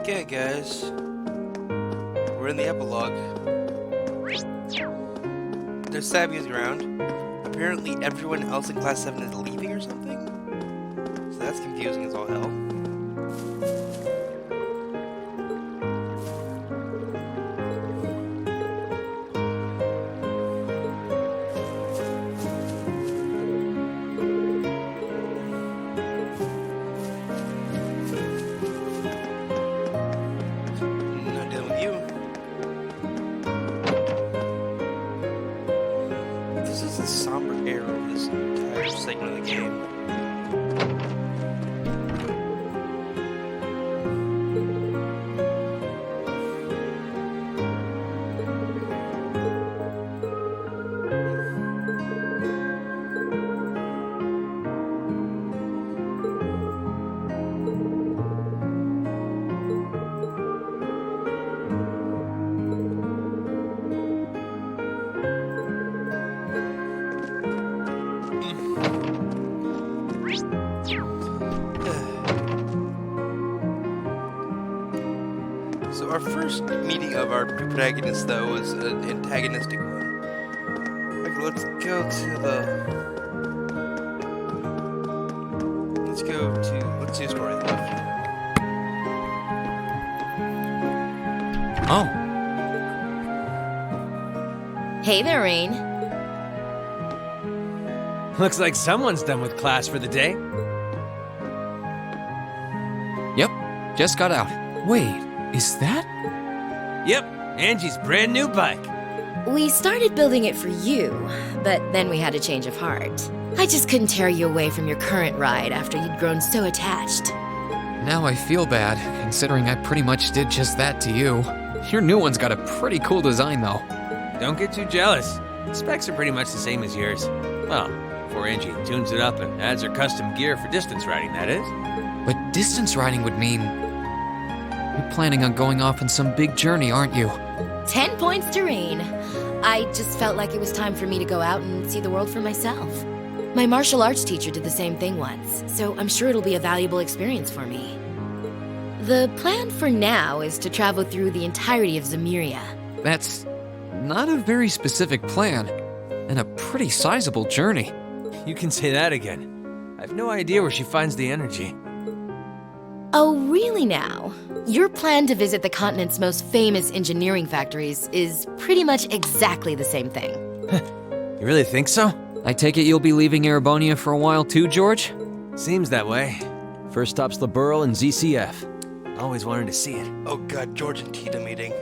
Okay, guys. We're in the epilogue. There's Sabia's around. Apparently everyone else in Class 7 is leaving or something? So that's confusing as all hell. Not dealing with you. This is the somber air of this entire segment of the game. So our first meeting of our protagonist, though, was an antagonistic one. Okay, let's go to the... Let's do a story left. Oh, Hey there, Rain. Looks like someone's done with class for the day. yep, just got out. Wait, is that? Yep, Angie's brand new bike. We started building it for you, but then we had a change of heart. I just couldn't tear you away from your current ride after you'd grown so attached. Now I feel bad, considering I pretty much did just that to you. Your new one's got a pretty cool design, though. Don't get too jealous. The specs are pretty much the same as yours. Well, before Angie tunes it up and adds her custom gear for distance riding, that is. But distance riding would mean... You're planning on going off on some big journey, aren't you? 10 points to Rain. I just felt like it was time for me to go out and see the world for myself. My martial arts teacher did the same thing once, so I'm sure it'll be a valuable experience for me. The plan for now is to travel through the entirety of Zemuria. That's not a very specific plan, and a pretty sizable journey. You can say that again. I have no idea where she finds the energy. Oh, really now? Your plan to visit the continent's most famous engineering factories is pretty much exactly the same thing. You really think so? I take it you'll be leaving Erebonia for a while too, George? Seems that way. First stop's Liberl and ZCF. Always wanted to see it. Oh god, George and Tita meeting.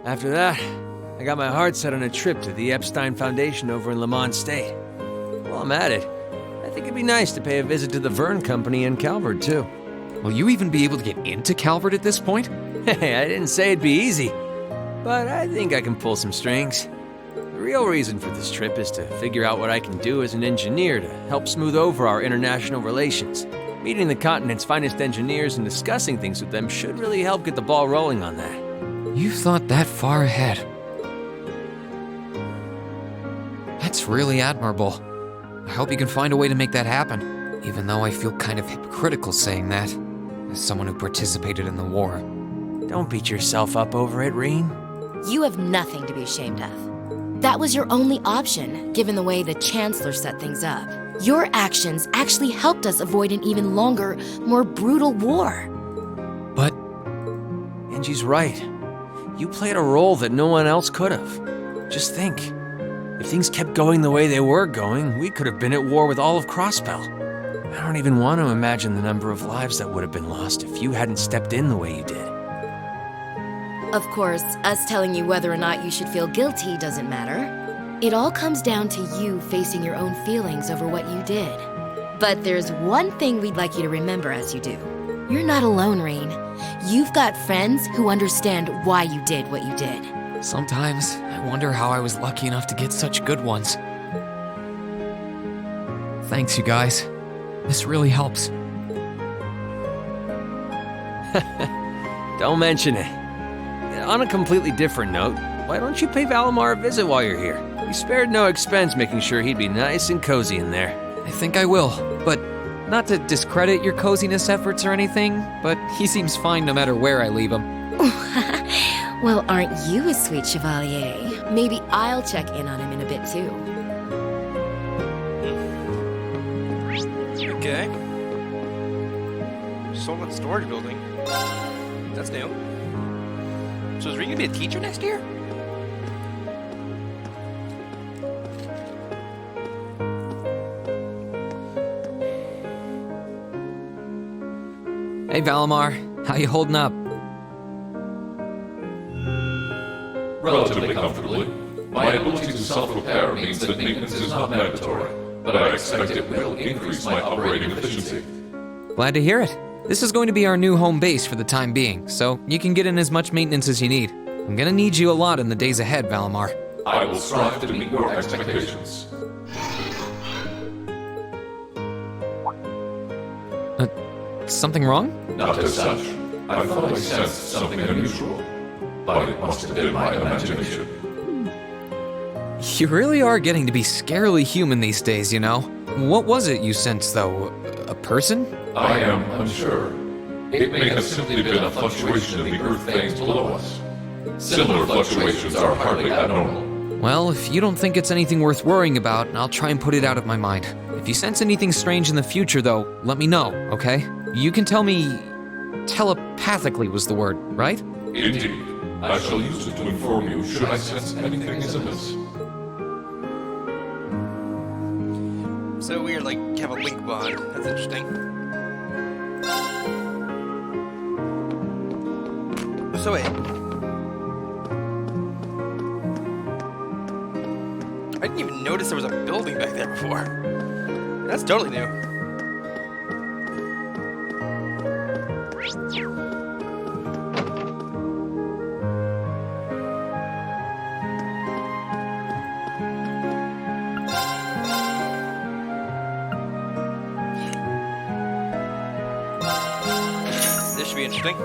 After that, I got my heart set on a trip to the Epstein Foundation over in Lemont State. While I'm at it, I think it'd be nice to pay a visit to the Verne Company in Calvert, too. Will you even be able to get into Calvert at this point? Hey, I didn't say it'd be easy, but I think I can pull some strings. The real reason for this trip is to figure out what I can do as an engineer to help smooth over our international relations. Meeting the continent's finest engineers and discussing things with them should really help get the ball rolling on that. You've thought that far ahead. That's really admirable. I hope you can find a way to make that happen, even though I feel kind of hypocritical saying that, as someone who participated in the war. Don't beat yourself up over it, Reen. You have nothing to be ashamed of. That was your only option, given the way the Chancellor set things up. Your actions actually helped us avoid an even longer, more brutal war. But Angie's right. You played a role that no one else could have. Just think. If things kept going the way they were going, we could have been at war with all of Crossbell. I don't even want to imagine the number of lives that would have been lost if you hadn't stepped in the way you did. Of course, us telling you whether or not you should feel guilty doesn't matter. It all comes down to you facing your own feelings over what you did. But there's one thing we'd like you to remember as you do. You're not alone, Rain. You've got friends who understand why you did what you did. sometimes I wonder how I was lucky enough to get such good ones. Thanks, you guys. This really helps. Don't mention it. On a completely different note, why don't you pay Valimar a visit while you're here? We spared no expense making sure he'd be nice and cozy in there. I think I will, but Not to discredit your coziness efforts or anything, but he seems fine no matter where I leave him. Well, aren't you a sweet chevalier? Maybe I'll check in on him in a bit too. Okay. Solent storage building. That's new. So is Ring gonna be a teacher next year? Hey Valimar, how you holding up? Relatively comfortably. My ability to self-repair means that maintenance is not mandatory, but I expect it will increase my operating efficiency. Glad to hear it. This is going to be our new home base for the time being, so you can get in as much maintenance as you need. I'm gonna need you a lot in the days ahead, Valimar. I will strive to meet your expectations. Something wrong? Not as such. I thought I sensed something unusual, but it must have been my imagination. You really are getting to be scarily human these days, you know? What was it you sensed, though? A person? I am unsure. It may have simply been a fluctuation in the earth veins below us. Similar fluctuations are hardly abnormal. Well, if you don't think it's anything worth worrying about, I'll try and put it out of my mind. If you sense anything strange in the future, though, let me know, okay? You can tell me... telepathically was the word, right? Indeed. I shall use it to inform you should I sense anything is amiss. So we are like have a link bond. That's interesting. So wait. I didn't even notice there was a building back there before. That's totally new. This should be interesting.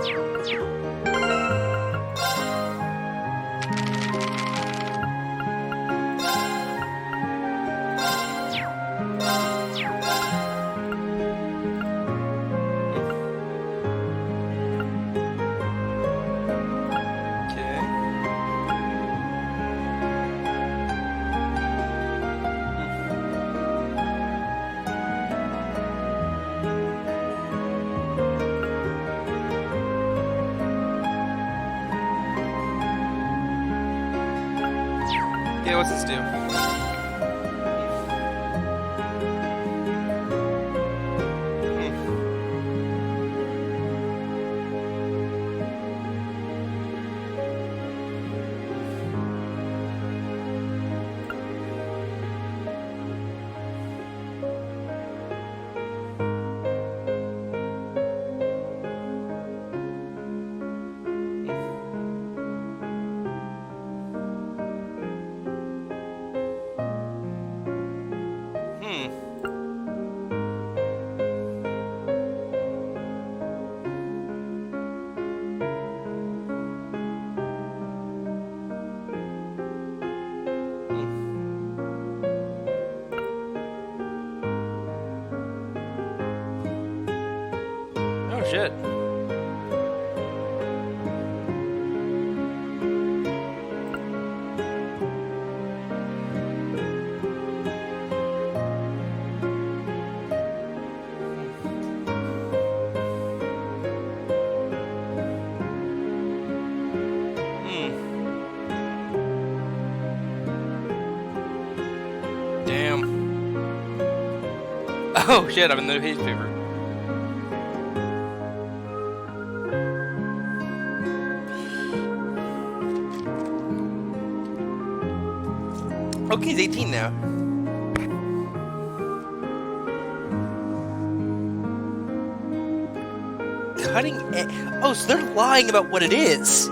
Yeah, what's this do? Oh shit. Damn. Oh shit, I'm in the newspaper. Okay, he's 18 now. Cutting edge. Oh, so they're lying about what it is.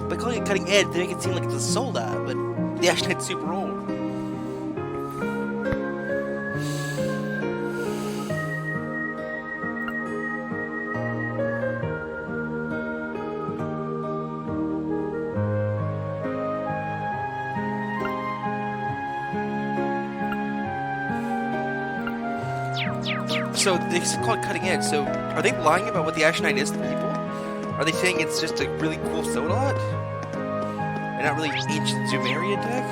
By calling it cutting edge, they make it seem like it's a soda, but they actually it's super old. So they call it cutting edge. So are they lying about what the Ashenite is to people? Are they saying it's just a really cool Sodalot? And not really ancient Zumerian tech?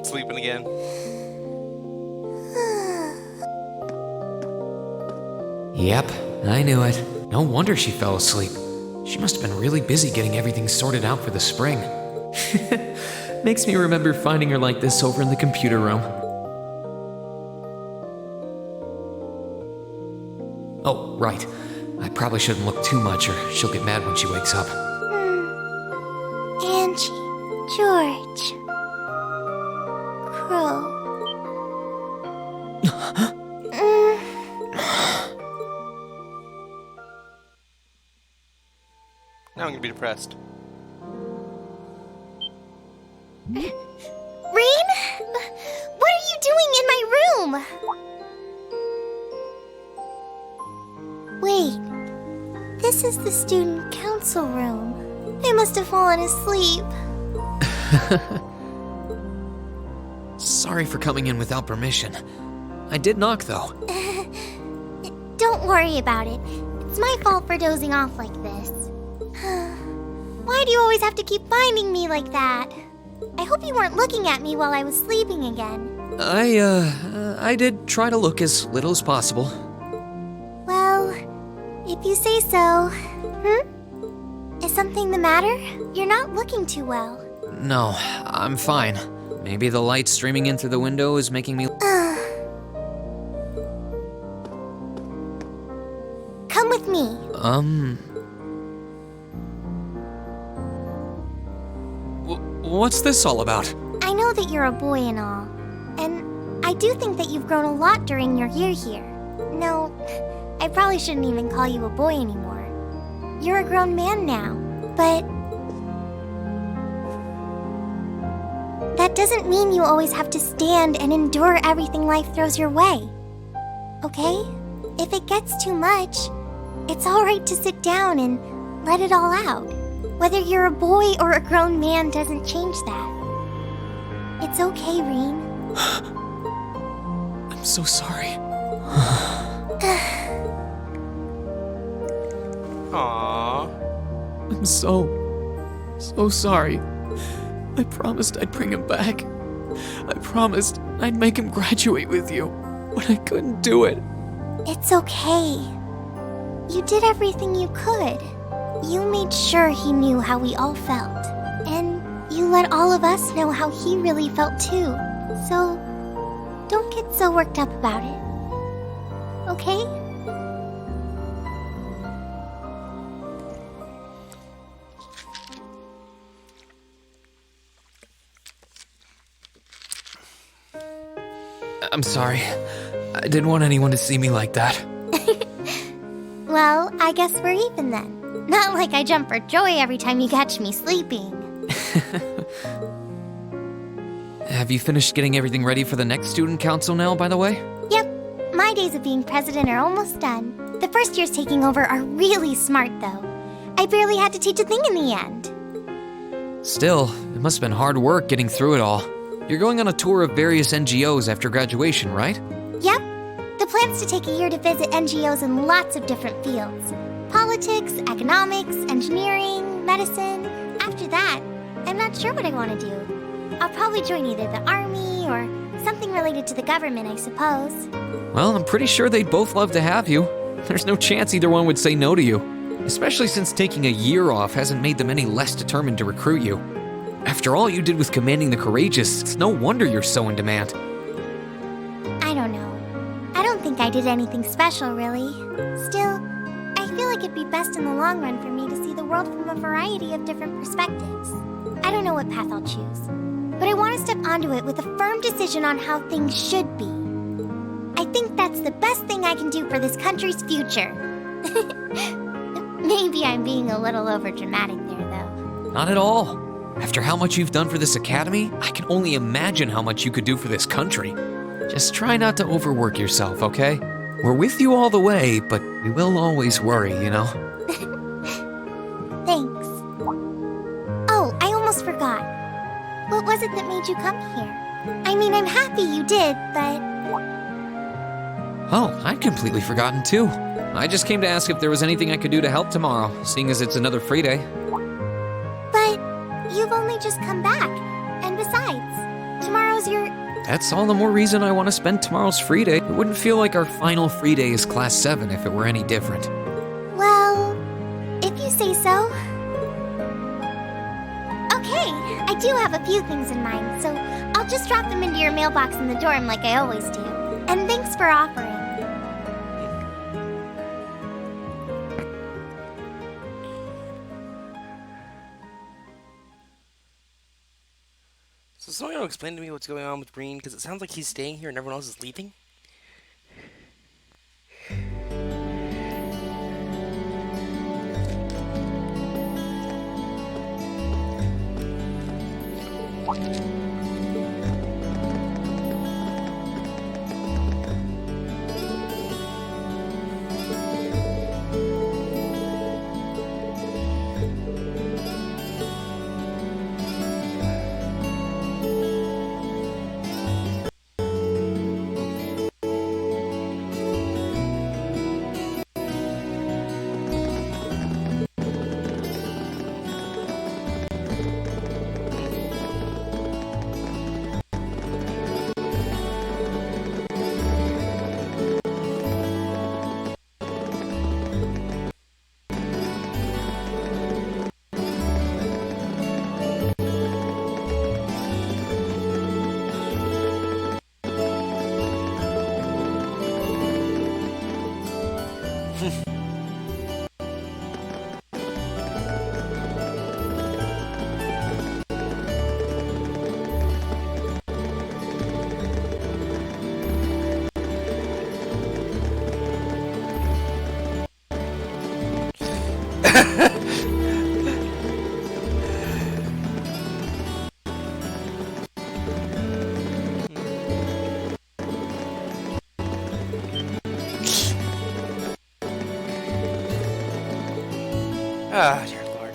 Sleeping again. Yep, I knew it. No wonder she fell asleep. She must have been really busy getting everything sorted out for the spring. Makes me remember finding her like this over in the computer room. Oh, right. I probably shouldn't look too much or she'll get mad when she wakes up. Angie, George, Crow. Now I'm gonna be depressed. Rain? What are you doing in my room? Wait, this is the student council room. I must have fallen asleep. Sorry for coming in without permission. I did knock, though. Don't worry about it. It's my fault for dozing off like this. Why do you always have to keep finding me like that? I hope you weren't looking at me while I was sleeping again. I did try to look as little as possible. Well, if you say so. Is something the matter? You're not looking too well. No, I'm fine. Maybe the light streaming in through the window is making me... Come with me. What's this all about? I know that you're a boy and all, and I do think that you've grown a lot during your year here. No, I probably shouldn't even call you a boy anymore. You're a grown man now, but that doesn't mean you always have to stand and endure everything life throws your way. Okay? If it gets too much, it's alright to sit down and let it all out. Whether you're a boy or a grown man doesn't change that. It's okay, Rain. I'm so sorry. Aww. I'm so sorry. I promised I'd bring him back. I promised I'd make him graduate with you, but I couldn't do it. It's okay. You did everything you could. You made sure he knew how we all felt. And you let all of us know how he really felt too. So, don't get so worked up about it. Okay? I'm sorry. I didn't want anyone to see me like that. Well, I guess we're even then. Not like I jump for joy every time you catch me sleeping. Have you finished getting everything ready for the next student council now, by the way? Yep, my days of being president are almost done. The first years taking over are really smart, though. I barely had to teach a thing in the end. Still, it must have been hard work getting through it all. You're going on a tour of various NGOs after graduation, right? Yep. The plan's to take a year to visit NGOs in lots of different fields. Politics, economics, engineering, medicine. After that, I'm not sure what I want to do. I'll probably join either the army or something related to the government, I suppose. Well, I'm pretty sure they'd both love to have you. There's no chance either one would say no to you. Especially since taking a year off hasn't made them any less determined to recruit you. After all you did with commanding the Courageous, it's no wonder you're so in demand. I don't know. I don't think I did anything special, really. Still, I feel like it'd be best in the long run for me to see the world from a variety of different perspectives. I don't know what path I'll choose, but I want to step onto it with a firm decision on how things should be. I think that's the best thing I can do for this country's future. Maybe I'm being a little overdramatic there, though. Not at all. After how much you've done for this academy, I can only imagine how much you could do for this country. Just try not to overwork yourself, okay? We're with you all the way, but we will always worry, you know? Thanks. Oh, I almost forgot. What was it that made you come here? I mean, I'm happy you did, but... Oh, I'd completely forgotten too. I just came to ask if there was anything I could do to help tomorrow, seeing as it's another free day. But you've only just come back. And besides, tomorrow's your... That's all the more reason I want to spend tomorrow's free day. It wouldn't feel like our final free day is Class 7 if it were any different. Well, if you say so. Okay, I do have a few things in mind, so I'll just drop them into your mailbox in the dorm like I always do. And thanks for offering. So someone will explain to me what's going on with Green, because it sounds like he's staying here and everyone else is leaving. Ah, dear Lord.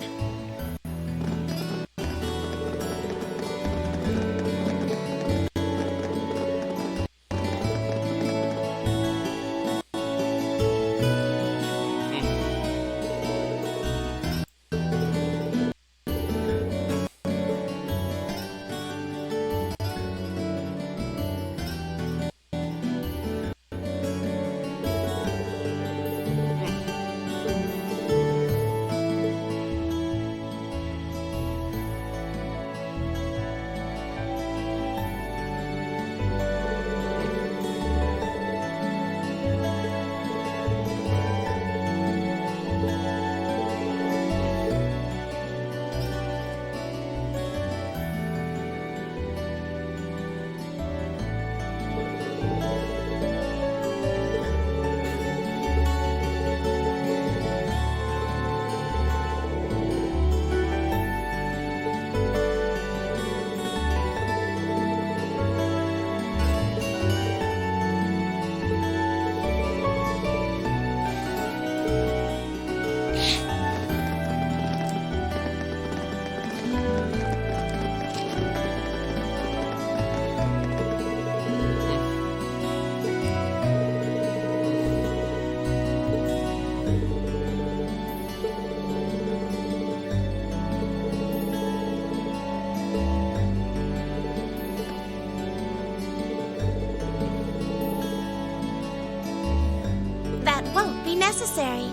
Necessary.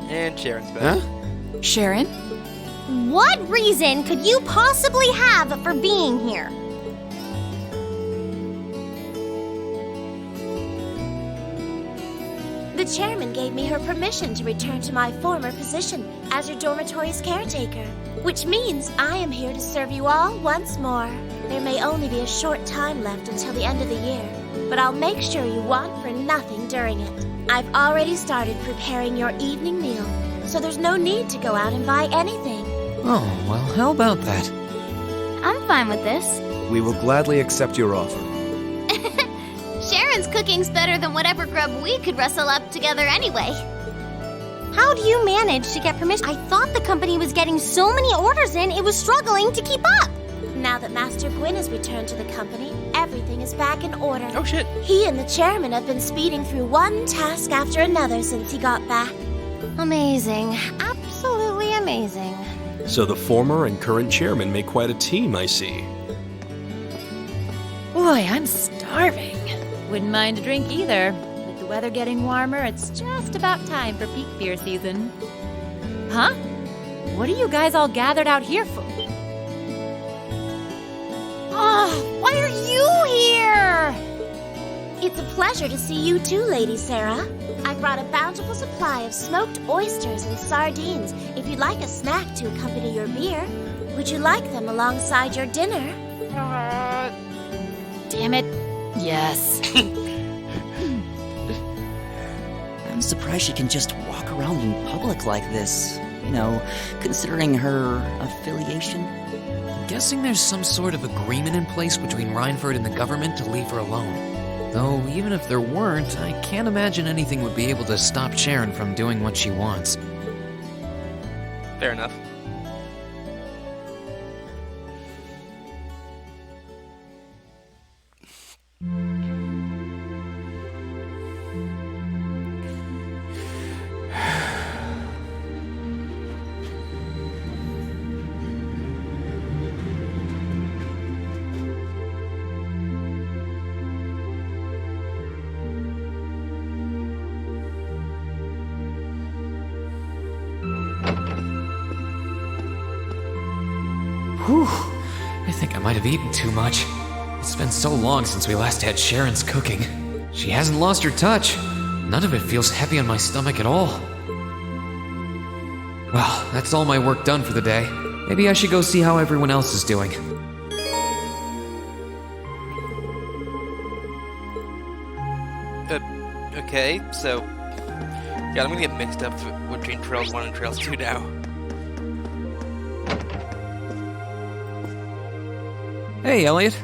And Sharon's back. Huh? Sharon? What reason could you possibly have for being here? The chairman gave me her permission to return to my former position as your dormitory's caretaker, which means I am here to serve you all once more. There may only be a short time left until the end of the year, but I'll make sure you want for nothing during it. I've already started preparing your evening meal, so there's no need to go out and buy anything. Oh, well, how about that? I'm fine with this. We will gladly accept your offer. Sharon's cooking's better than whatever grub we could rustle up together anyway. How do you manage to get permission? I thought the company was getting so many orders in, it was struggling to keep up. Now that Master Gwyn has returned to the company, everything is back in order. Oh shit. He and the chairman have been speeding through one task after another since he got back. Amazing. Absolutely amazing. So the former and current chairman make quite a team, I see. Boy, I'm starving. Wouldn't mind a drink either. With the weather getting warmer, it's just about time for peak beer season. Huh? What are you guys all gathered out here for? Oh, why are you here? It's a pleasure to see you too, Lady Sarah. I brought a bountiful supply of smoked oysters and sardines if you'd like a snack to accompany your beer. Would you like them alongside your dinner? Damn it. Yes. I'm surprised she can just walk around in public like this. You know, considering her affiliation. I'm guessing there's some sort of agreement in place between Reinford and the government to leave her alone. Though, even if there weren't, I can't imagine anything would be able to stop Sharon from doing what she wants. Fair enough. Whew. I think I might have eaten too much. It's been so long since we last had Sharon's cooking. She hasn't lost her touch. None of it feels heavy on my stomach at all. Well, that's all my work done for the day. Maybe I should go see how everyone else is doing. Okay, so... Yeah, I'm gonna get mixed up between Trails 1 and Trails 2 now. Hey, Elliot.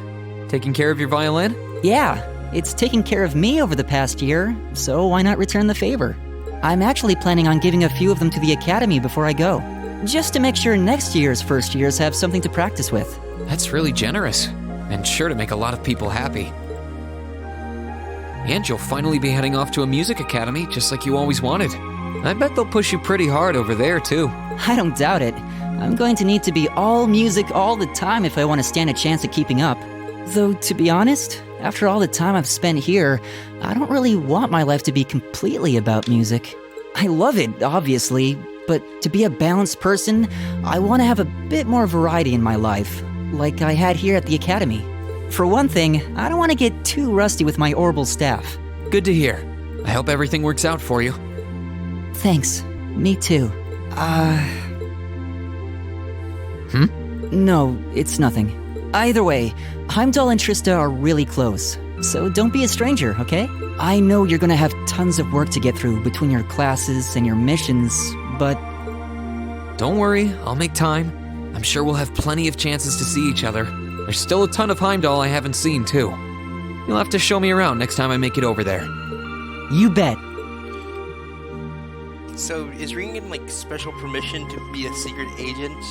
Taking care of your violin? Yeah, it's taken care of me over the past year, so why not return the favor? I'm actually planning on giving a few of them to the academy before I go, just to make sure next year's first years have something to practice with. That's really generous, and sure to make a lot of people happy. And you'll finally be heading off to a music academy, just like you always wanted. I bet they'll push you pretty hard over there, too. I don't doubt it. I'm going to need to be all music all the time if I want to stand a chance at keeping up. Though, to be honest, after all the time I've spent here, I don't really want my life to be completely about music. I love it, obviously, but to be a balanced person, I want to have a bit more variety in my life, like I had here at the academy. For one thing, I don't want to get too rusty with my orbital staff. Good to hear. I hope everything works out for you. Thanks. Me too. No, it's nothing. Either way, Heimdall and Trista are really close, so don't be a stranger, okay? I know you're gonna have tons of work to get through between your classes and your missions, but... Don't worry, I'll make time. I'm sure we'll have plenty of chances to see each other. There's still a ton of Heimdall I haven't seen, too. You'll have to show me around next time I make it over there. You bet. So, is Ringen like special permission to be a secret agent?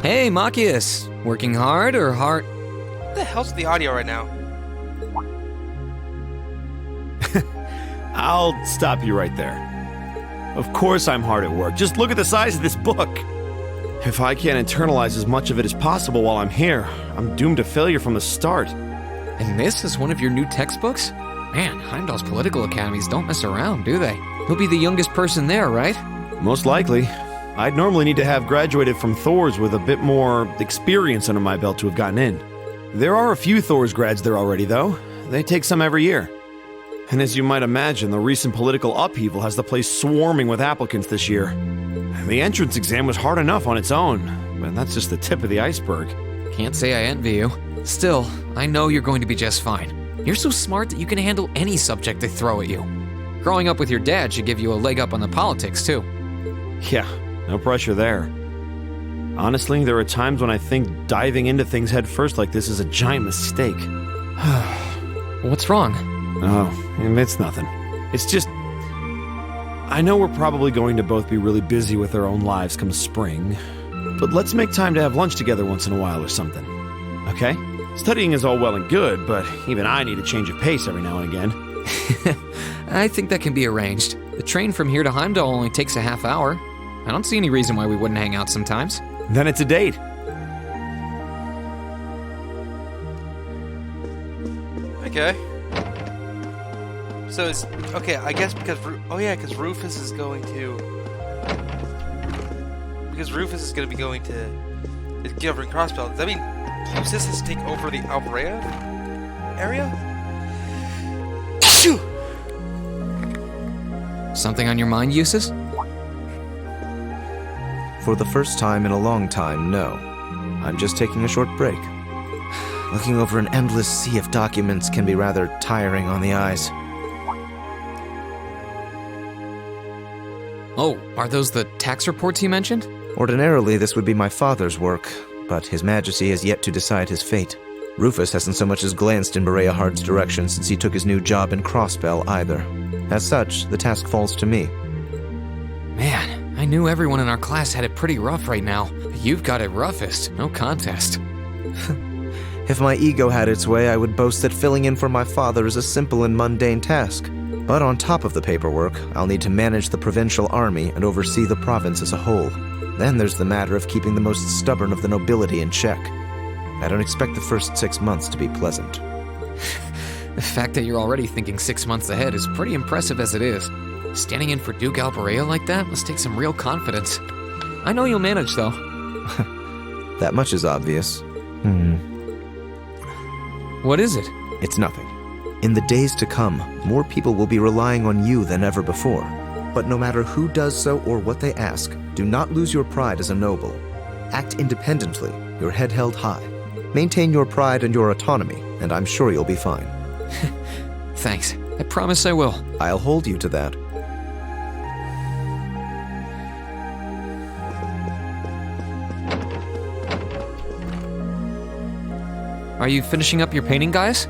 Hey, Machias. Working hard or hard? What the hell's with the audio right now? I'll stop you right there. Of course I'm hard at work. Just look at the size of this book. If I can't internalize as much of it as possible while I'm here, I'm doomed to failure from the start. And this is one of your new textbooks? Man, Heimdall's political academies don't mess around, do they? You'll be the youngest person there, right? Most likely. I'd normally need to have graduated from Thor's with a bit more experience under my belt to have gotten in. There are a few Thor's grads there already, though. They take some every year. And as you might imagine, the recent political upheaval has the place swarming with applicants this year. The entrance exam was hard enough on its own, but that's just the tip of the iceberg. Can't say I envy you. Still, I know you're going to be just fine. You're so smart that you can handle any subject they throw at you. Growing up with your dad should give you a leg up on the politics, too. Yeah, no pressure there. Honestly, there are times when I think diving into things head first like this is a giant mistake. What's wrong? Oh, it's nothing. It's just... I know we're probably going to both be really busy with our own lives come spring, but let's make time to have lunch together once in a while or something. Okay? Studying is all well and good, but even I need a change of pace every now and again. I think that can be arranged. The train from here to Heimdall only takes a half hour. I don't see any reason why we wouldn't hang out sometimes. Then it's a date. Okay. So it's okay. I guess because because Rufus is going to be going to Gilbert Crossbell. Does that mean Lucis has to take over the Alberea area? Something on your mind, Eustace? For the first time in a long time, no. I'm just taking a short break. Looking over an endless sea of documents can be rather tiring on the eyes. Oh, are those the tax reports you mentioned? Ordinarily, this would be my father's work, but His Majesty has yet to decide his fate. Rufus hasn't so much as glanced in Berea Hard's direction since he took his new job in Crossbell either. As such, the task falls to me. Man, I knew everyone in our class had it pretty rough right now. You've got it roughest, no contest. If my ego had its way, I would boast that filling in for my father is a simple and mundane task. But on top of the paperwork, I'll need to manage the provincial army and oversee the province as a whole. Then there's the matter of keeping the most stubborn of the nobility in check. I don't expect the first 6 months to be pleasant. The fact that you're already thinking 6 months ahead is pretty impressive as it is. Standing in for Duke Alberea like that must take some real confidence. I know you'll manage, though. That much is obvious. What is it? It's nothing. In the days to come, more people will be relying on you than ever before. But no matter who does so or what they ask, do not lose your pride as a noble. Act independently, your head held high. Maintain your pride and your autonomy, and I'm sure you'll be fine. Thanks. I promise I will. I'll hold you to that. Are you finishing up your painting, guys?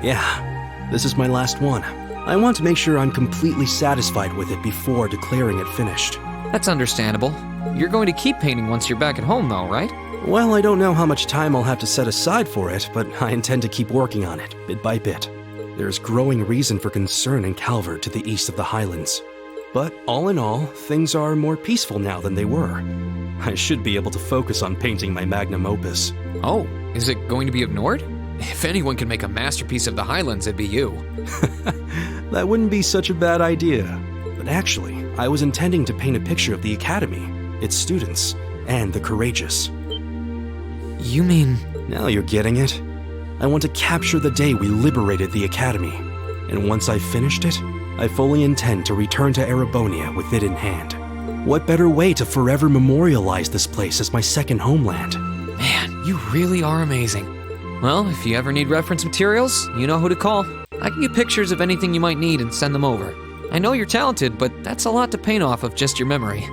Yeah, this is my last one. I want to make sure I'm completely satisfied with it before declaring it finished. That's understandable. You're going to keep painting once you're back at home, though, right? Well, I don't know how much time I'll have to set aside for it, but I intend to keep working on it, bit by bit. There's growing reason for concern in Calvert to the east of the Highlands. But all in all, things are more peaceful now than they were. I should be able to focus on painting my magnum opus. Oh, is it going to be of Nord? If anyone can make a masterpiece of the Highlands, it'd be you. That wouldn't be such a bad idea. But actually, I was intending to paint a picture of the Academy, its students, and the courageous. You mean... Now you're getting it. I want to capture the day we liberated the Academy. And once I've finished it, I fully intend to return to Erebonia with it in hand. What better way to forever memorialize this place as my second homeland? Man, you really are amazing. Well, if you ever need reference materials, you know who to call. I can get pictures of anything you might need and send them over. I know you're talented, but that's a lot to paint off of just your memory.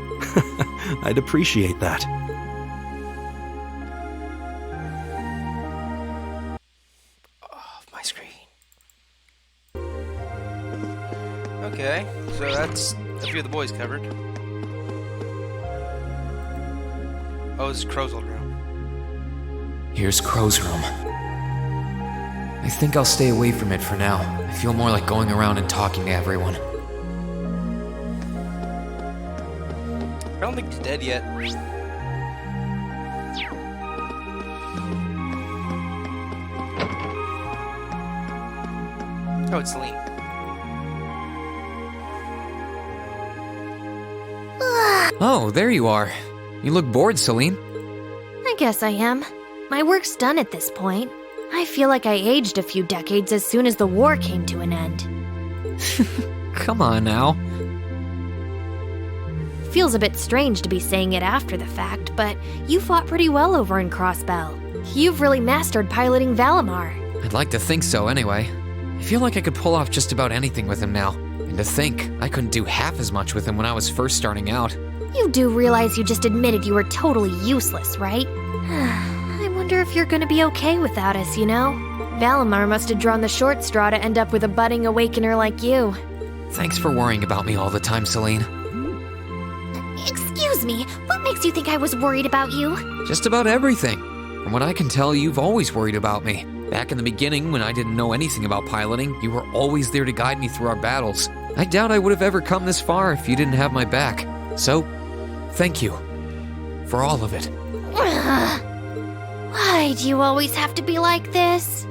I'd appreciate that. Off my screen. Okay, so that's a few of the boys covered. Oh, this is Crow's old room. Here's Crow's room. I think I'll stay away from it for now. I feel more like going around and talking to everyone. I don't think he's dead yet. Oh, it's Celine. Oh, there you are. You look bored, Celine. I guess I am. My work's done at this point. I feel like I aged a few decades as soon as the war came to an end. Come on now. Feels a bit strange to be saying it after the fact, but you fought pretty well over in Crossbell. You've really mastered piloting Valimar. I'd like to think so anyway. I feel like I could pull off just about anything with him now. And to think, I couldn't do half as much with him when I was first starting out. You do realize you just admitted you were totally useless, right? I wonder if you're gonna be okay without us, you know? Valimar must have drawn the short straw to end up with a budding awakener like you. Thanks for worrying about me all the time, Celine. Excuse me, what makes you think I was worried about you? Just about everything. From what I can tell, you've always worried about me. Back in the beginning, when I didn't know anything about piloting, you were always there to guide me through our battles. I doubt I would have ever come this far if you didn't have my back. So, thank you. For all of it. Why do you always have to be like this?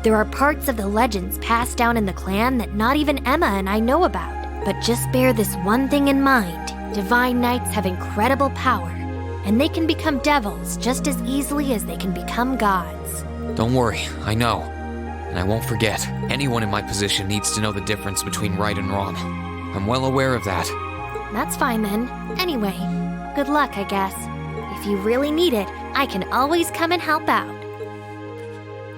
There are parts of the legends passed down in the clan that not even Emma and I know about. But just bear this one thing in mind. Divine Knights have incredible power, and they can become devils just as easily as they can become gods. Don't worry, I know. And I won't forget. Anyone in my position needs to know the difference between right and wrong. I'm well aware of that. That's fine then. Anyway, good luck, I guess. If you really need it, I can always come and help out.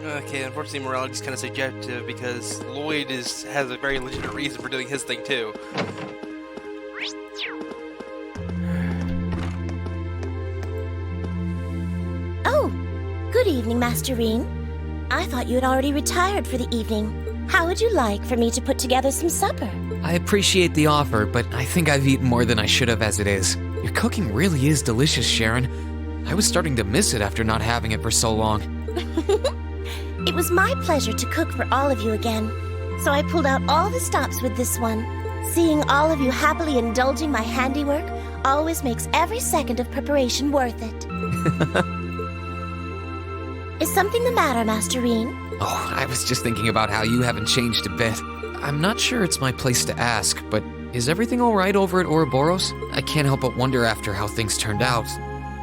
Okay, unfortunately, morality is kind of subjective because Lloyd has a very legitimate reason for doing his thing too. Oh, good evening, Master Reen. I thought you had already retired for the evening. How would you like for me to put together some supper? I appreciate the offer, but I think I've eaten more than I should have as it is. Your cooking really is delicious, Sharon. I was starting to miss it after not having it for so long. It was my pleasure to cook for all of you again, so I pulled out all the stops with this one. Seeing all of you happily indulging my handiwork always makes every second of preparation worth it. Is something the matter, Master Reen? Oh, I was just thinking about how you haven't changed a bit. I'm not sure it's my place to ask, but is everything all right over at Ouroboros? I can't help but wonder after how things turned out.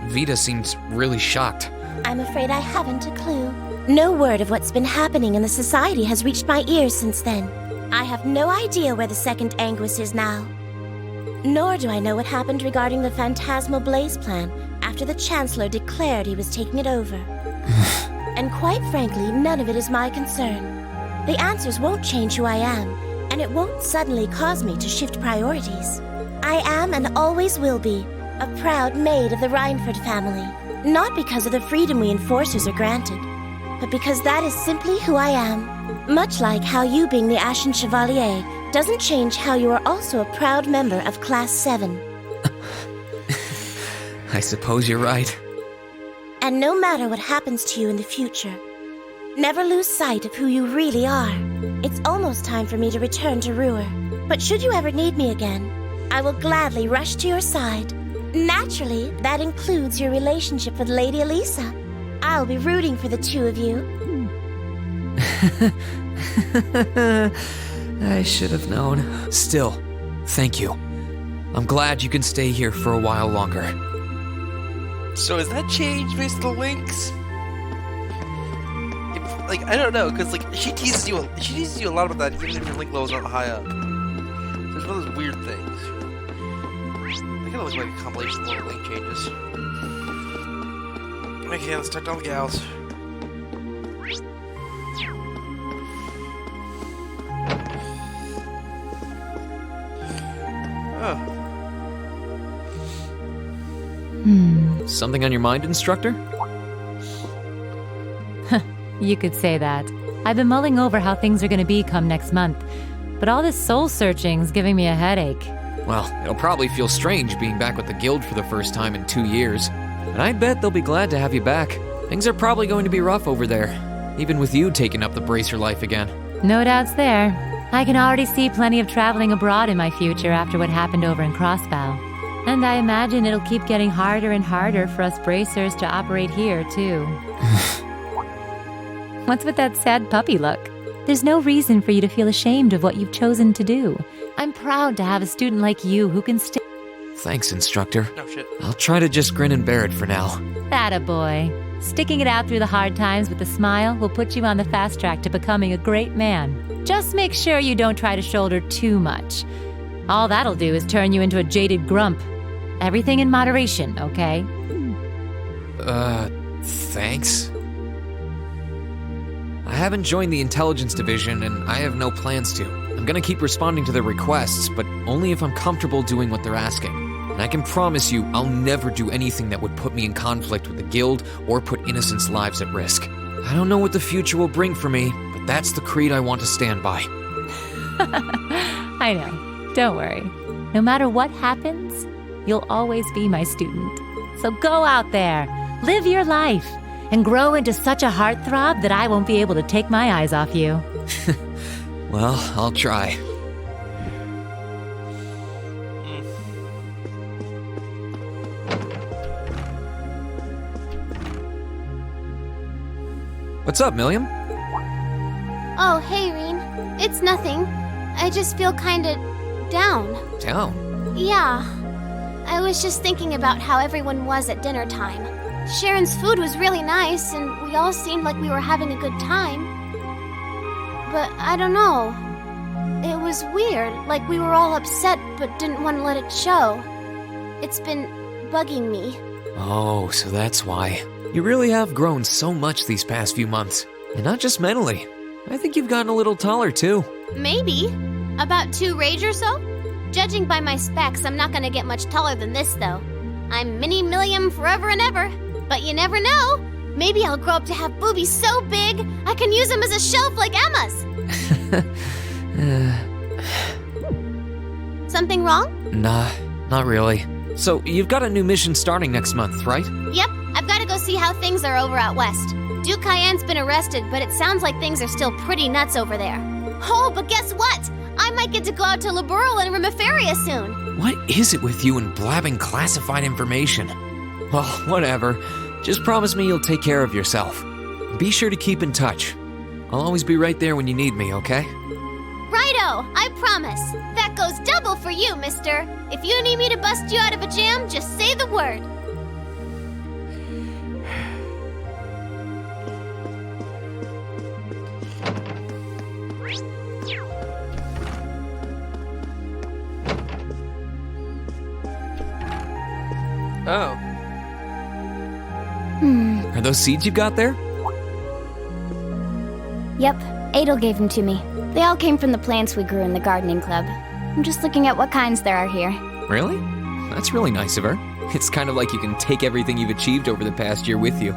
Vita seems really shocked. I'm afraid I haven't a clue. No word of what's been happening in the society has reached my ears since then. I have no idea where the second Anguis is now. Nor do I know what happened regarding the Phantasmal Blaze plan after the Chancellor declared he was taking it over. And quite frankly, none of it is my concern. The answers won't change who I am, and it won't suddenly cause me to shift priorities. I am and always will be a proud maid of the Reinford family, not because of the freedom we enforcers are granted, but because that is simply who I am. Much like how you being the Ashen Chevalier doesn't change how you are also a proud member of Class 7. I suppose you're right. And no matter what happens to you in the future, never lose sight of who you really are. It's almost time for me to return to Ruhr, but should you ever need me again, I will gladly rush to your side. Naturally, that includes your relationship with Lady Elisa. I'll be rooting for the two of you. I should have known. Still, thank you. I'm glad you can stay here for a while longer. So has that changed based on the links? Like, I don't know, because like she teases you a lot about that even if your link level's not high up. So it's one of those weird things. I gotta look like a compilation of little link changes. Okay, let's talk to all the gals. Oh. Something on your mind, instructor? You could say that. I've been mulling over how things are going to be come next month, but all this soul searching's giving me a headache. Well, it'll probably feel strange being back with the guild for the first time in 2 years. And I bet they'll be glad to have you back. Things are probably going to be rough over there, even with you taking up the bracer life again. No doubts there. I can already see plenty of traveling abroad in my future after what happened over in Crossbow. And I imagine it'll keep getting harder and harder for us bracers to operate here, too. What's with that sad puppy look? There's no reason for you to feel ashamed of what you've chosen to do. I'm proud to have a student like you who can stick. Thanks, instructor. No shit. I'll try to just grin and bear it for now. Atta boy. Sticking it out through the hard times with a smile will put you on the fast track to becoming a great man. Just make sure you don't try to shoulder too much. All that'll do is turn you into a jaded grump. Everything in moderation, okay? Thanks. I haven't joined the intelligence division, and I have no plans to. I'm gonna keep responding to their requests, but only if I'm comfortable doing what they're asking. And I can promise you, I'll never do anything that would put me in conflict with the guild or put innocents' lives at risk. I don't know what the future will bring for me, but that's the creed I want to stand by. I know. Don't worry. No matter what happens, you'll always be my student. So go out there, live your life, and grow into such a heartthrob that I won't be able to take my eyes off you. Well, I'll try. What's up, Milliam? Oh, hey, Reen. It's nothing. I just feel kinda down. Down? Yeah. I was just thinking about how everyone was at dinner time. Sharon's food was really nice, and we all seemed like we were having a good time. But I don't know. It was weird, like we were all upset but didn't want to let it show. It's been bugging me. Oh, so that's why. You really have grown so much these past few months. And not just mentally. I think you've gotten a little taller, too. Maybe. About 2 rage or so? Judging by my specs, I'm not gonna get much taller than this, though. I'm Mini Milliam forever and ever. But you never know. Maybe I'll grow up to have boobies so big, I can use them as a shelf like Emma's. Something wrong? Nah, not really. So, you've got a new mission starting next month, right? Yep, I've gotta go see how things are over out west. Duke Cayenne's been arrested, but it sounds like things are still pretty nuts over there. Oh, but guess what? I might get to go out to Laboral and Rimiferia soon. What is it with you and blabbing classified information? Well, whatever. Just promise me you'll take care of yourself. Be sure to keep in touch. I'll always be right there when you need me, okay? Righto, I promise. That goes double for you, mister. If you need me to bust you out of a jam, just say the word. Oh. Are those seeds you got there? Yep, Adel gave them to me. They all came from the plants we grew in the gardening club. I'm just looking at what kinds there are here. Really? That's really nice of her. It's kind of like you can take everything you've achieved over the past year with you.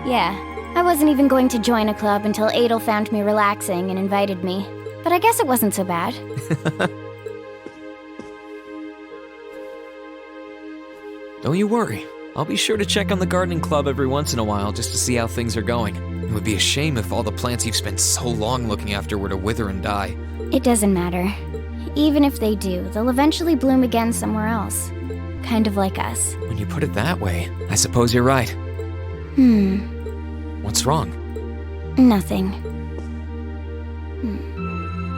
Yeah, I wasn't even going to join a club until Adel found me relaxing and invited me. But I guess it wasn't so bad. Don't you worry. I'll be sure to check on the gardening club every once in a while just to see how things are going. It would be a shame if all the plants you've spent so long looking after were to wither and die. It doesn't matter. Even if they do, they'll eventually bloom again somewhere else. Kind of like us. When you put it that way, I suppose you're right. What's wrong? Nothing.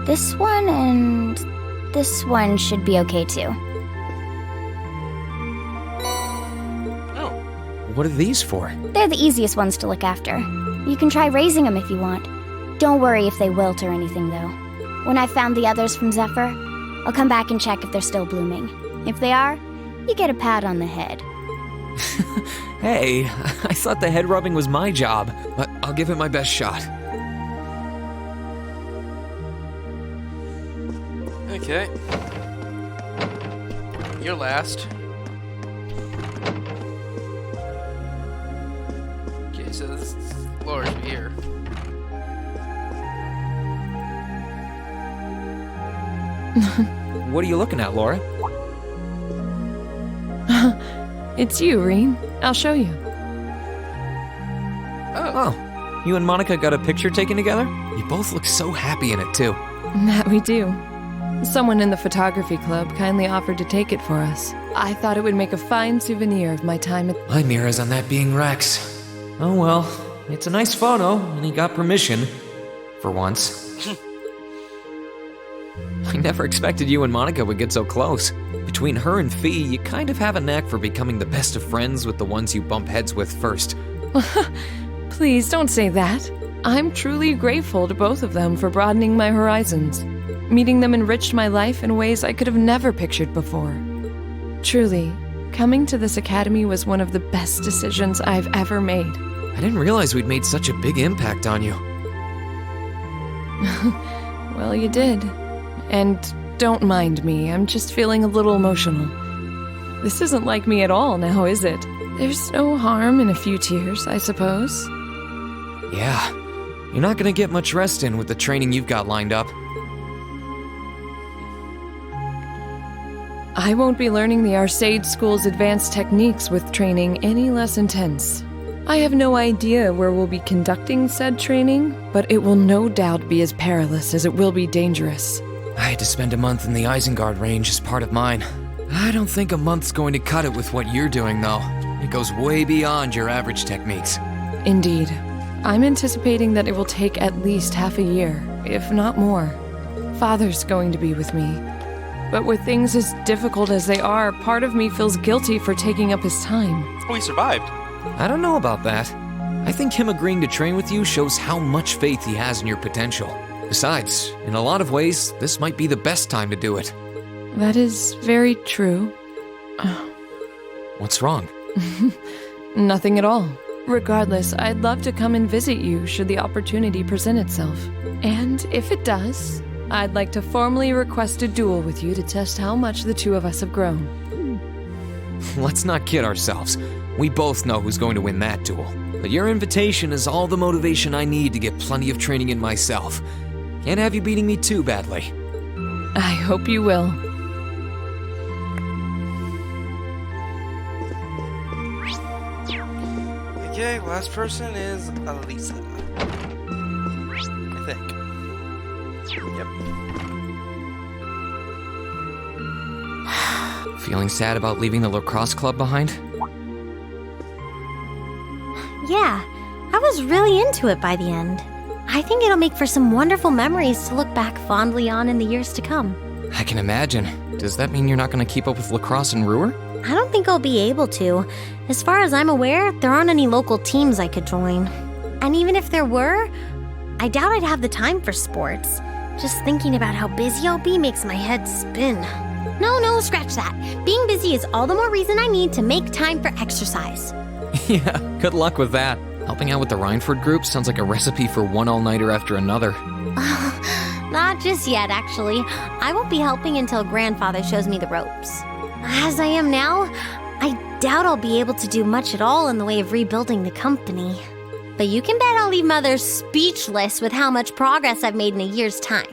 This one and this one should be okay too. What are these for? They're the easiest ones to look after. You can try raising them if you want. Don't worry if they wilt or anything, though. When I've found the others from Zephyr, I'll come back and check if they're still blooming. If they are, you get a pat on the head. Hey, I thought the head rubbing was my job, but I'll give it my best shot. Okay. You're last. Okay, so this is Laura's here. What are you looking at, Laura? It's you, Reen. I'll show you. Oh, you and Monica got a picture taken together? You both look so happy in it, too. That we do. Someone in the photography club kindly offered to take it for us. I thought it would make a fine souvenir of my time at... My mirror's on that being Rex. Oh well, it's a nice photo, and he got permission. for once. I never expected you and Monica would get so close. Between her and Fee, you kind of have a knack for becoming the best of friends with the ones you bump heads with first. Please don't say that. I'm truly grateful to both of them for broadening my horizons. Meeting them enriched my life in ways I could have never pictured before. Truly, coming to this academy was one of the best decisions I've ever made. I didn't realize we'd made such a big impact on you. Well, you did. And don't mind me, I'm just feeling a little emotional. This isn't like me at all now, is it? There's no harm in a few tears, I suppose. Yeah, you're not gonna get much rest in with the training you've got lined up. I won't be learning the Arcade School's advanced techniques with training any less intense. I have no idea where we'll be conducting said training, but it will no doubt be as perilous as it will be dangerous. I had to spend a month in the Isengard range as part of mine. I don't think a month's going to cut it with what you're doing, though. It goes way beyond your average techniques. Indeed. I'm anticipating that it will take at least half a year, if not more. Father's going to be with me. But with things as difficult as they are, part of me feels guilty for taking up his time. Oh, he survived. I don't know about that. I think him agreeing to train with you shows how much faith he has in your potential. Besides, in a lot of ways, this might be the best time to do it. That is very true. What's wrong? Nothing at all. Regardless, I'd love to come and visit you should the opportunity present itself. And if it does, I'd like to formally request a duel with you to test how much the two of us have grown. Let's not kid ourselves. We both know who's going to win that duel. But your invitation is all the motivation I need to get plenty of training in myself. Can't have you beating me too badly. I hope you will. Okay, last person is Elisa. I think. Yep. Feeling sad about leaving the lacrosse club behind? Yeah, I was really into it by the end. I think it'll make for some wonderful memories to look back fondly on in the years to come. I can imagine. Does that mean you're not going to keep up with lacrosse in Ruhr? I don't think I'll be able to. As far as I'm aware, there aren't any local teams I could join. And even if there were, I doubt I'd have the time for sports. Just thinking about how busy I'll be makes my head spin. No, scratch that. Being busy is all the more reason I need to make time for exercise. Yeah, good luck with that. Helping out with the Rhineford group sounds like a recipe for one all-nighter after another. Not just yet, actually. I won't be helping until Grandfather shows me the ropes. As I am now, I doubt I'll be able to do much at all in the way of rebuilding the company. But you can bet I'll leave Mother speechless with how much progress I've made in a year's time.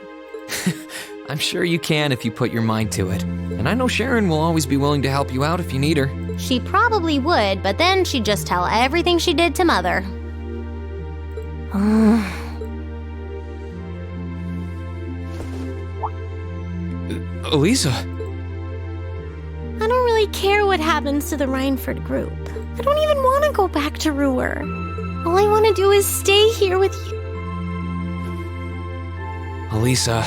I'm sure you can if you put your mind to it. And I know Sharon will always be willing to help you out if you need her. She probably would, but then she'd just tell everything she did to Mother. Elisa. I don't really care what happens to the Rhineford group. I don't even want to go back to Ruhr. All I want to do is stay here with you. Elisa.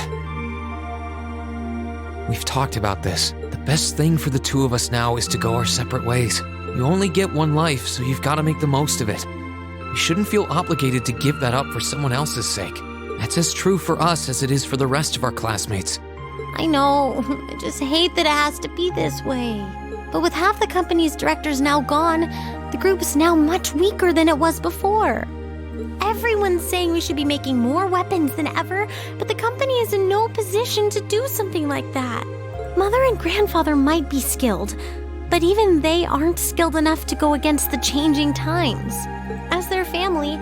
We've talked about this. The best thing for the two of us now is to go our separate ways. You only get one life, so you've got to make the most of it. You shouldn't feel obligated to give that up for someone else's sake. That's as true for us as it is for the rest of our classmates. I know, I just hate that it has to be this way. But with half the company's directors now gone, the group is now much weaker than it was before. Everyone's saying we should be making more weapons than ever, but the company is in no position to do something like that. Mother and Grandfather might be skilled, but even they aren't skilled enough to go against the changing times. As their family,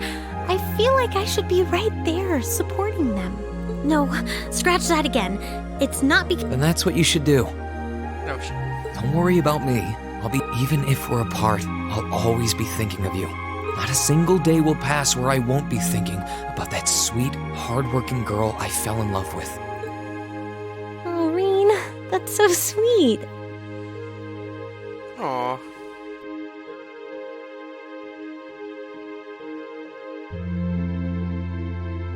I feel like I should be right there, supporting them. No, scratch that again. It's not because... Then that's what you should do. No shit. Don't worry about me. Even if we're apart, I'll always be thinking of you. Not a single day will pass where I won't be thinking about that sweet, hardworking girl I fell in love with. Oh, Reen, that's so sweet. Aww.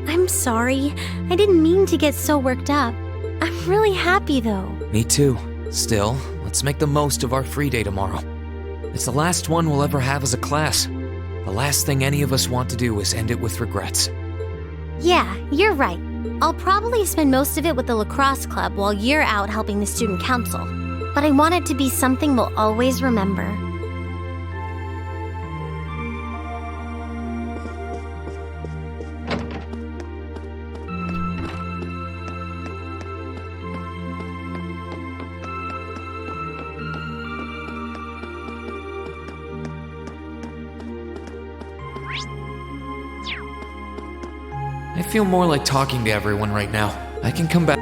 I'm sorry. I didn't mean to get so worked up. I'm really happy though. Me too. Still, let's make the most of our free day tomorrow. It's the last one we'll ever have as a class. The last thing any of us want to do is end it with regrets. Yeah, you're right. I'll probably spend most of it with the lacrosse club while you're out helping the student council. But I want it to be something we'll always remember. I feel more like talking to everyone right now. I can come back.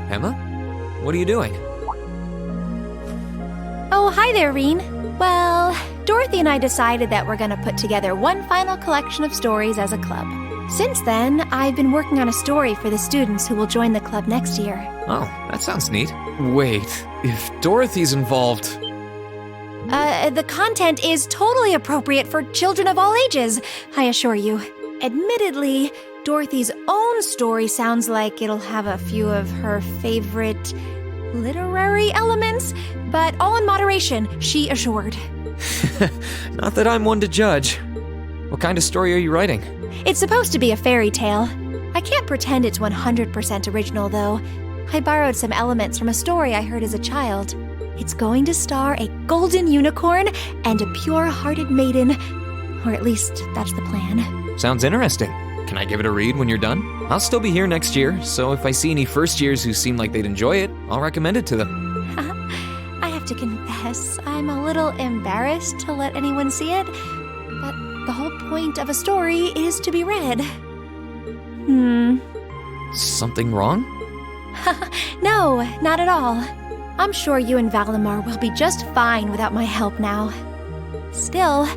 Emma? What are you doing? Oh, hi there, Reen. Well, Dorothy and I decided that we're gonna put together one final collection of stories as a club. Since then, I've been working on a story for the students who will join the club next year. Oh, that sounds neat. Wait, if Dorothy's involved... The content is totally appropriate for children of all ages, I assure you. Admittedly, Dorothy's own story sounds like it'll have a few of her favorite literary elements, but all in moderation, she assured. Not that I'm one to judge. What kind of story are you writing? It's supposed to be a fairy tale. I can't pretend it's 100% original, though. I borrowed some elements from a story I heard as a child. It's going to star a golden unicorn and a pure-hearted maiden. Or at least, that's the plan. Sounds interesting. Can I give it a read when you're done? I'll still be here next year, so if I see any first years who seem like they'd enjoy it, I'll recommend it to them. I have to confess, I'm a little embarrassed to let anyone see it, but the whole point of a story is to be read. Something wrong? No, not at all. I'm sure you and Valimar will be just fine without my help now. Still,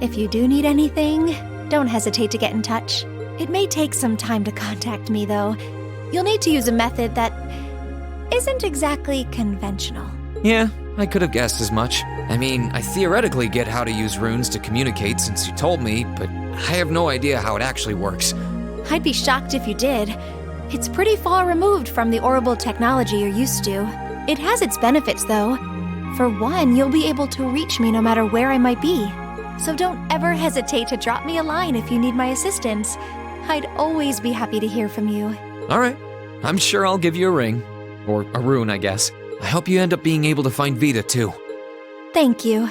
if you do need anything, don't hesitate to get in touch. It may take some time to contact me, though. You'll need to use a method that isn't exactly conventional. Yeah, I could have guessed as much. I mean, I theoretically get how to use runes to communicate since you told me, but I have no idea how it actually works. I'd be shocked if you did. It's pretty far removed from the orbital technology you're used to. It has its benefits, though. For one, you'll be able to reach me no matter where I might be. So don't ever hesitate to drop me a line if you need my assistance. I'd always be happy to hear from you. All right. I'm sure I'll give you a ring. Or a rune, I guess. I hope you end up being able to find Vita, too. Thank you.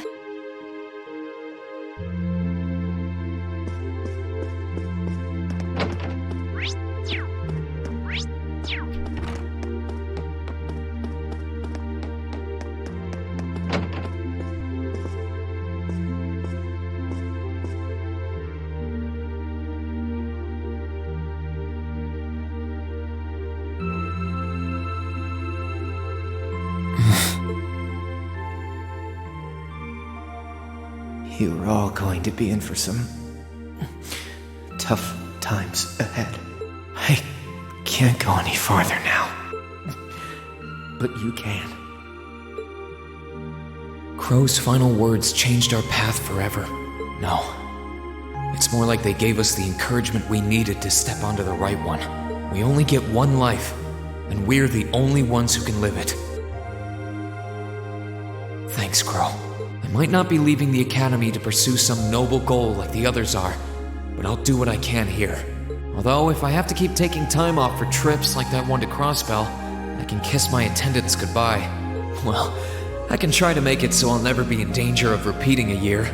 You are all going to be in for some tough times ahead. I can't go any farther now. But you can. Crow's final words changed our path forever. No. It's more like they gave us the encouragement we needed to step onto the right one. We only get one life, and we're the only ones who can live it. Thanks, Crow. I might not be leaving the Academy to pursue some noble goal like the others are, but I'll do what I can here. Although, if I have to keep taking time off for trips like that one to Crossbell, I can kiss my attendance goodbye. Well, I can try to make it so I'll never be in danger of repeating a year.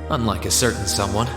Unlike a certain someone.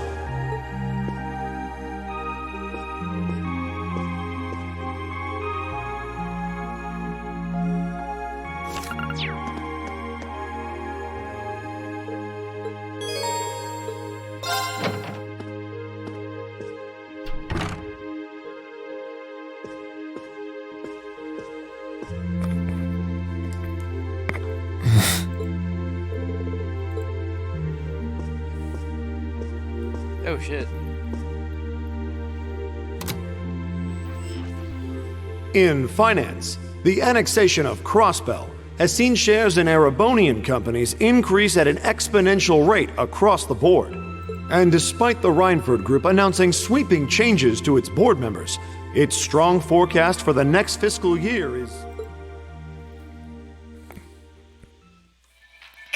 Oh shit. In finance, the annexation of Crossbell has seen shares in Erebonian companies increase at an exponential rate across the board. And despite the Reinford Group announcing sweeping changes to its board members, its strong forecast for the next fiscal year is...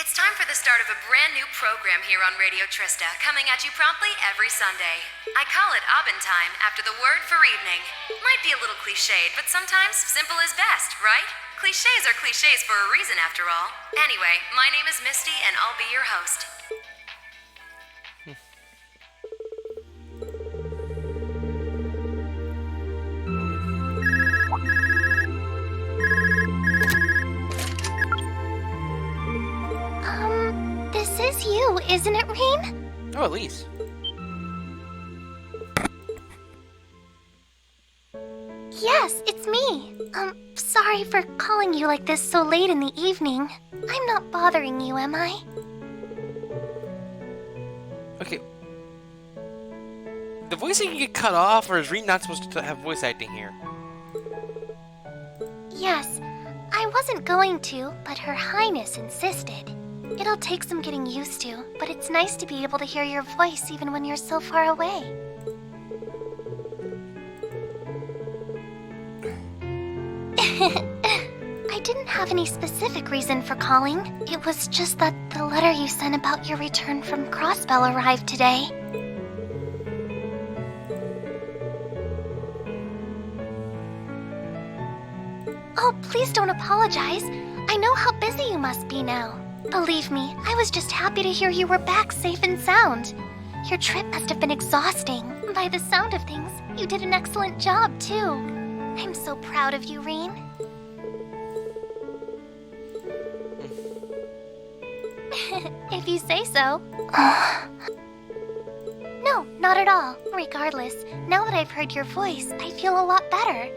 It's time for the start of a brand new program here on Radio Trista, coming at you promptly every Sunday. I call it Aubin Time after the word for evening. Might be a little cliched, but sometimes simple is best, right? Clichés are clichés for a reason, after all. Anyway, my name is Misty, and I'll be your host. This is you, isn't it, Rean? Oh, Elise. Yes, it's me. Sorry for calling you like this so late in the evening. I'm not bothering you, am I? Okay. The voice acting get cut off, or is Rean not supposed to have voice acting here? Yes, I wasn't going to, but Her Highness insisted. It'll take some getting used to, but it's nice to be able to hear your voice even when you're so far away. I didn't have any specific reason for calling. It was just that the letter you sent about your return from Crossbell arrived today. Oh, please don't apologize. I know how busy you must be now. Believe me, I was just happy to hear you were back safe and sound. Your trip must have been exhausting. By the sound of things, you did an excellent job, too. I'm so proud of you, Rean. If you say so. No, not at all. Regardless, now that I've heard your voice, I feel a lot better.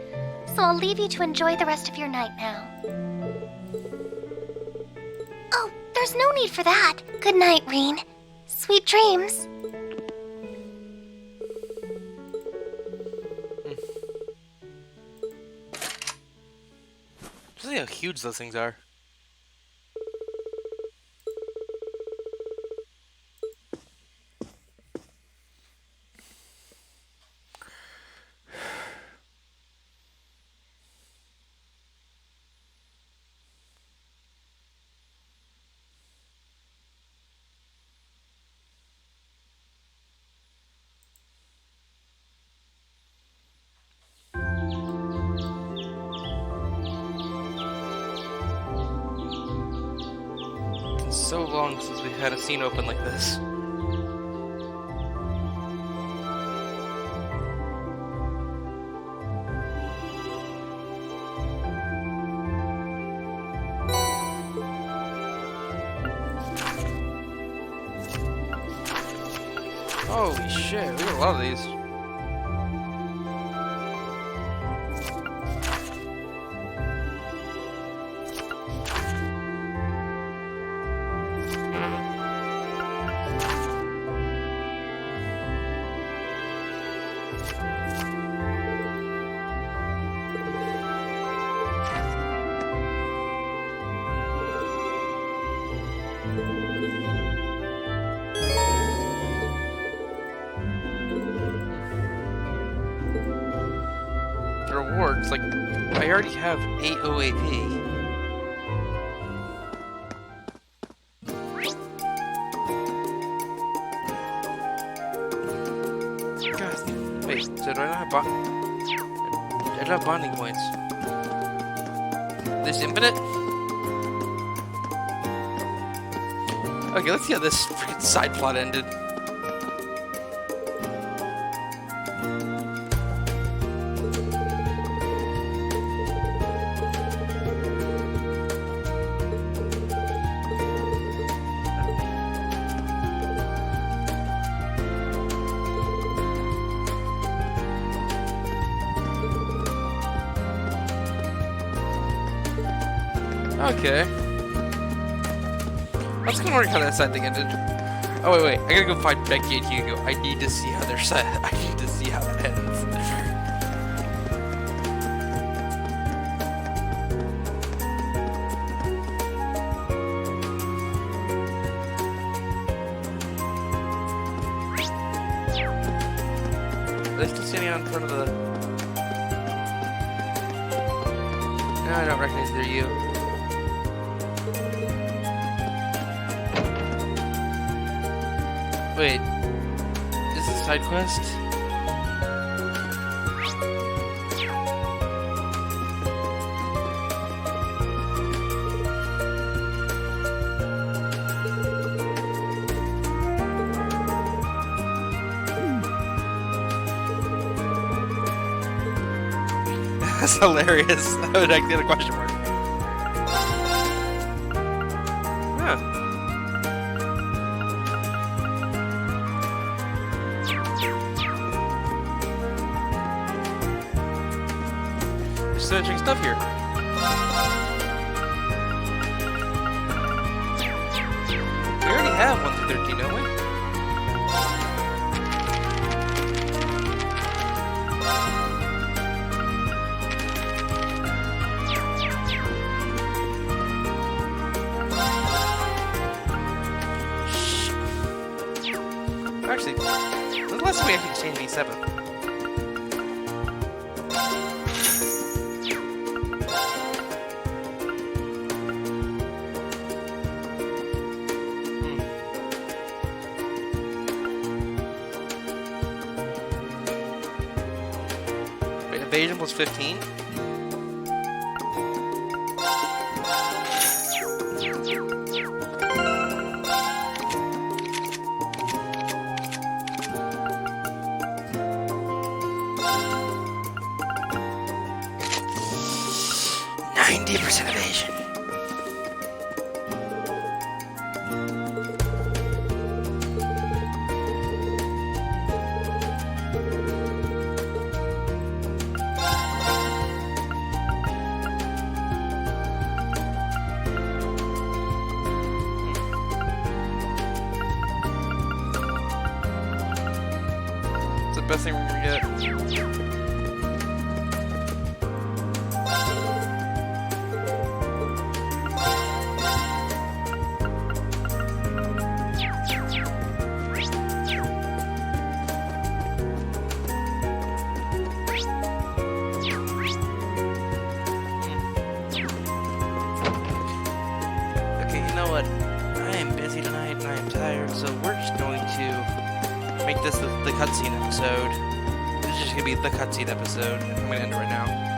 So I'll leave you to enjoy the rest of your night now. Oh, there's no need for that. Good night, Rean. Sweet dreams. Just see how huge those things are. So long since we've had a scene open like this. Holy shit, we got a lot of these. Rewards, like, I already have 8 OAP. God, wait, so do I not have I don't have bonding points. This infinite? Okay, let's see how this freaking side plot ended. Okay. I was gonna wonder how that side thing ended. Oh wait, I gotta go find Becky and Hugo. I need to see how they're set. I need to see how that ends. Are they still standing out in front of the... No, I don't recognize they're you. Wait, is this a side quest? That's hilarious. I would like the other question mark. Huh. There's so interesting stuff here. We already have 1 through 13, don't we? Actually, when's the last time we actually changed V7? Wait, evasion plus 15? Evasion. It's the best thing we're gonna get. So we're just going to make this the cutscene episode. This is just going to be the cutscene episode. I'm going to end it right now.